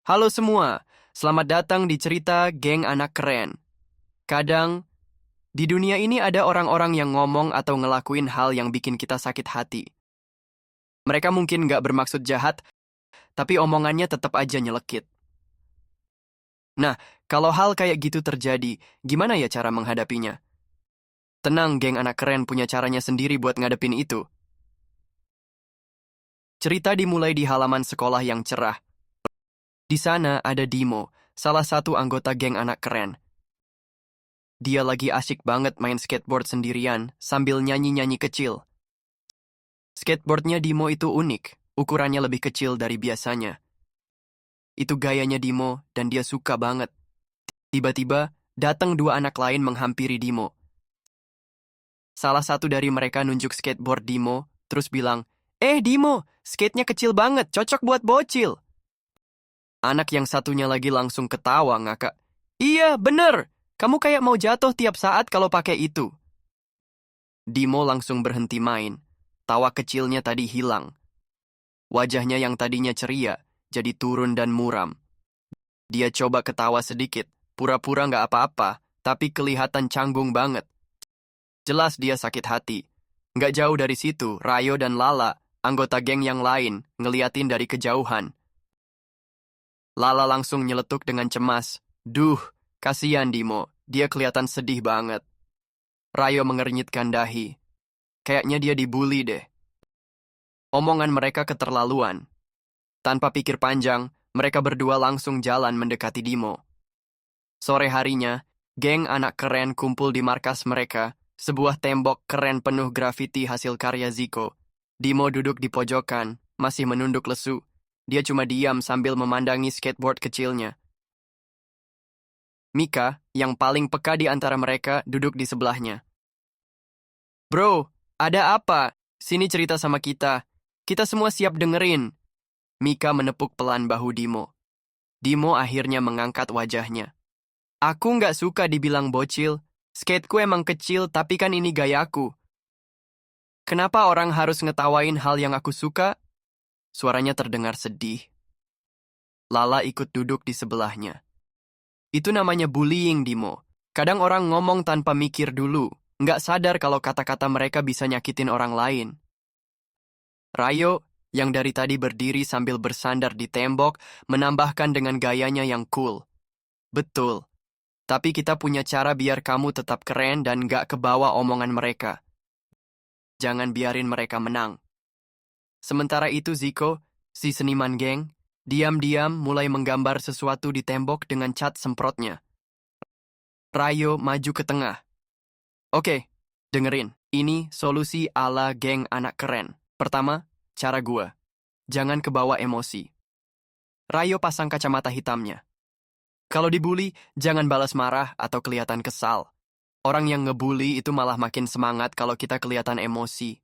Halo semua, selamat datang di cerita Geng Anak Keren. Kadang, di dunia ini ada orang-orang yang ngomong atau ngelakuin hal yang bikin kita sakit hati. Mereka mungkin nggak bermaksud jahat, tapi omongannya tetap aja nyelekit. Nah, kalau hal kayak gitu terjadi, gimana ya cara menghadapinya? Tenang, Geng Anak Keren punya caranya sendiri buat ngadepin itu. Cerita dimulai di halaman sekolah yang cerah. Di sana ada Dimo, salah satu anggota Geng Anak Keren. Dia lagi asyik banget main skateboard sendirian sambil nyanyi-nyanyi kecil. Skateboardnya Dimo itu unik, ukurannya lebih kecil dari biasanya. Itu gayanya Dimo dan dia suka banget. Tiba-tiba, datang dua anak lain menghampiri Dimo. Salah satu dari mereka nunjuk skateboard Dimo, terus bilang, Dimo, skate-nya kecil banget, cocok buat bocil." Anak yang satunya lagi langsung ketawa ngakak. "Iya, bener. Kamu kayak mau jatuh tiap saat kalau pakai itu." Dimo langsung berhenti main. Tawa kecilnya tadi hilang. Wajahnya yang tadinya ceria, jadi turun dan muram. Dia coba ketawa sedikit, pura-pura nggak apa-apa, tapi kelihatan canggung banget. Jelas dia sakit hati. Nggak jauh dari situ, Rayo dan Lala, anggota geng yang lain, ngeliatin dari kejauhan. Lala langsung nyeletuk dengan cemas. "Duh, kasihan Dimo, dia kelihatan sedih banget." Rayo mengernyitkan dahi. Kayaknya dia dibully deh. Omongan mereka keterlaluan. Tanpa pikir panjang, mereka berdua langsung jalan mendekati Dimo. Sore harinya, geng anak keren kumpul di markas mereka, sebuah tembok keren penuh grafiti hasil karya Zico. Dimo duduk di pojokan, masih menunduk lesu. Dia cuma diam sambil memandangi skateboard kecilnya. Mika, yang paling peka di antara mereka, duduk di sebelahnya. "Bro, ada apa? Sini cerita sama kita. Kita semua siap dengerin." Mika menepuk pelan bahu Dimo. Dimo akhirnya mengangkat wajahnya. "Aku nggak suka dibilang bocil. Skateku emang kecil, tapi kan ini gayaku. Kenapa orang harus ngetawain hal yang aku suka?" Suaranya terdengar sedih. Lala ikut duduk di sebelahnya. "Itu namanya bullying, Dimo. Kadang orang ngomong tanpa mikir dulu, nggak sadar kalau kata-kata mereka bisa nyakitin orang lain." Rayo, yang dari tadi berdiri sambil bersandar di tembok, menambahkan dengan gayanya yang cool. "Betul. Tapi kita punya cara biar kamu tetap keren dan nggak kebawa omongan mereka. Jangan biarin mereka menang." Sementara itu Zico, si seniman geng, diam-diam mulai menggambar sesuatu di tembok dengan cat semprotnya. Rayo maju ke tengah. "Oke, dengerin. Ini solusi ala geng anak keren. Pertama, cara gua. Jangan kebawa emosi." Rayo pasang kacamata hitamnya. "Kalau dibully, jangan balas marah atau kelihatan kesal. Orang yang ngebully itu malah makin semangat kalau kita kelihatan emosi.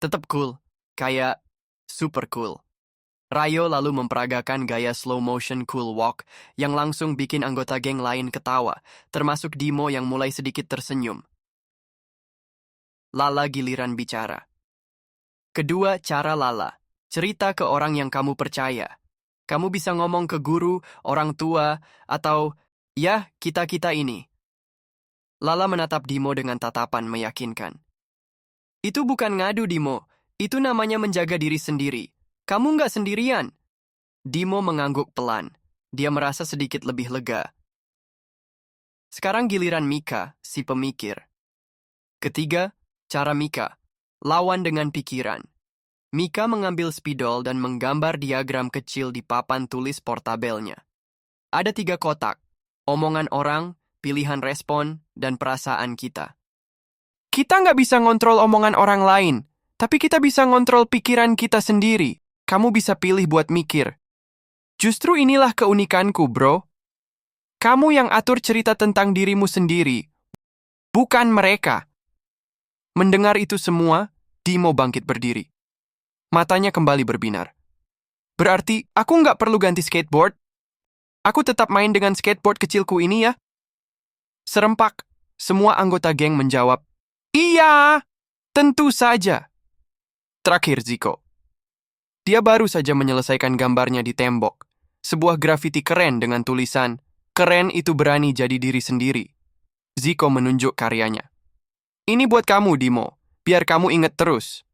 Tetap cool, kayak super cool." Rayo lalu memperagakan gaya slow motion cool walk yang langsung bikin anggota geng lain ketawa, termasuk Dimo yang mulai sedikit tersenyum. Lala giliran bicara. Kedua, cara Lala. Cerita ke orang yang kamu percaya. Kamu bisa ngomong ke guru, orang tua, atau ya, kita-kita ini. Lala menatap Dimo dengan tatapan meyakinkan. "Itu bukan ngadu, Dimo. Itu namanya menjaga diri sendiri. Kamu nggak sendirian." Dimo mengangguk pelan. Dia merasa sedikit lebih lega. Sekarang giliran Mika, si pemikir. Ketiga, cara Mika. Lawan dengan pikiran. Mika mengambil spidol dan menggambar diagram kecil di papan tulis portabelnya. Ada 3 kotak. Omongan orang, pilihan respon, dan perasaan kita. Kita nggak bisa ngontrol omongan orang lain, tapi kita bisa ngontrol pikiran kita sendiri. Kamu bisa pilih buat mikir. Justru inilah keunikanku, bro. Kamu yang atur cerita tentang dirimu sendiri, bukan mereka. Mendengar itu semua, Dimo bangkit berdiri. Matanya kembali berbinar. "Berarti aku nggak perlu ganti skateboard? Aku tetap main dengan skateboard kecilku ini ya?" Serempak, semua anggota geng menjawab, "Iya, tentu saja." Terakhir Zico. Dia baru saja menyelesaikan gambarnya di tembok. sebuah grafiti keren dengan tulisan, "Keren itu berani jadi diri sendiri." Zico menunjuk karyanya. "Ini buat kamu, Dimo. Biar kamu inget terus."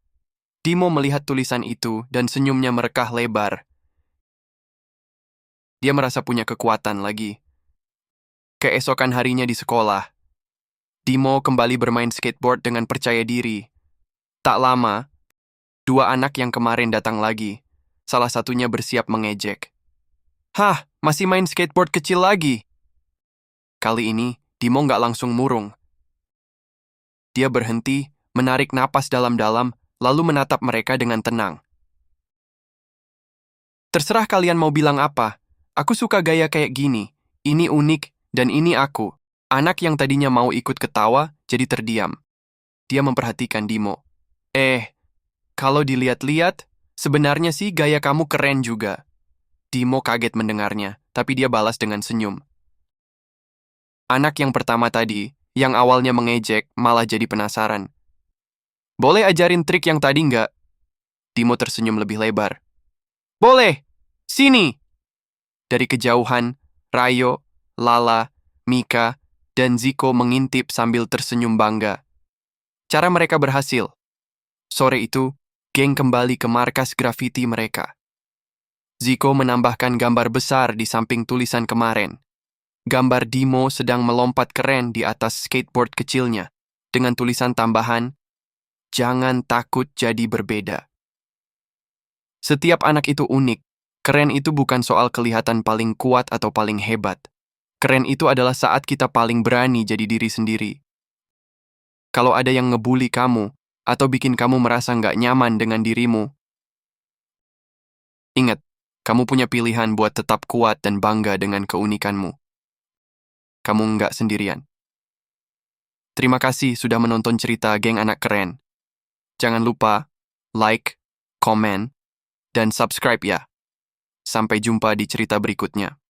Dimo melihat tulisan itu dan senyumnya merekah lebar. Dia merasa punya kekuatan lagi. Keesokan harinya di sekolah, Dimo kembali bermain skateboard dengan percaya diri. Tak lama, dua anak yang kemarin datang lagi. Salah satunya bersiap mengejek. "Hah, masih main skateboard kecil lagi?" Kali ini, Dimo nggak langsung murung. Dia berhenti, menarik napas dalam-dalam, lalu menatap mereka dengan tenang. "Terserah kalian mau bilang apa. Aku suka gaya kayak gini. Ini unik, dan ini aku." Anak yang tadinya mau ikut ketawa, jadi terdiam. Dia memperhatikan Dimo. Kalau dilihat-lihat, sebenarnya sih gaya kamu keren juga." Dimo kaget mendengarnya, tapi dia balas dengan senyum. Anak yang pertama tadi, yang awalnya mengejek, malah jadi penasaran. "Boleh ajarin trik yang tadi nggak?" Dimo tersenyum lebih lebar. "Boleh! Sini!" Dari kejauhan, Rayo, Lala, Mika, dan Zico mengintip sambil tersenyum bangga. Cara mereka berhasil. Sore itu, geng kembali ke markas grafiti mereka. Zico menambahkan gambar besar di samping tulisan kemarin. Gambar Dimo sedang melompat keren di atas skateboard kecilnya, dengan tulisan tambahan, "Jangan takut jadi berbeda." Setiap anak itu unik. Keren itu bukan soal kelihatan paling kuat atau paling hebat. Keren itu adalah saat kita paling berani jadi diri sendiri. Kalau ada yang ngebully kamu, atau bikin kamu merasa nggak nyaman dengan dirimu, ingat, kamu punya pilihan buat tetap kuat dan bangga dengan keunikanmu. Kamu nggak sendirian. Terima kasih sudah menonton cerita Geng Anak Keren. Jangan lupa like, komen, dan subscribe ya. Sampai jumpa di cerita berikutnya.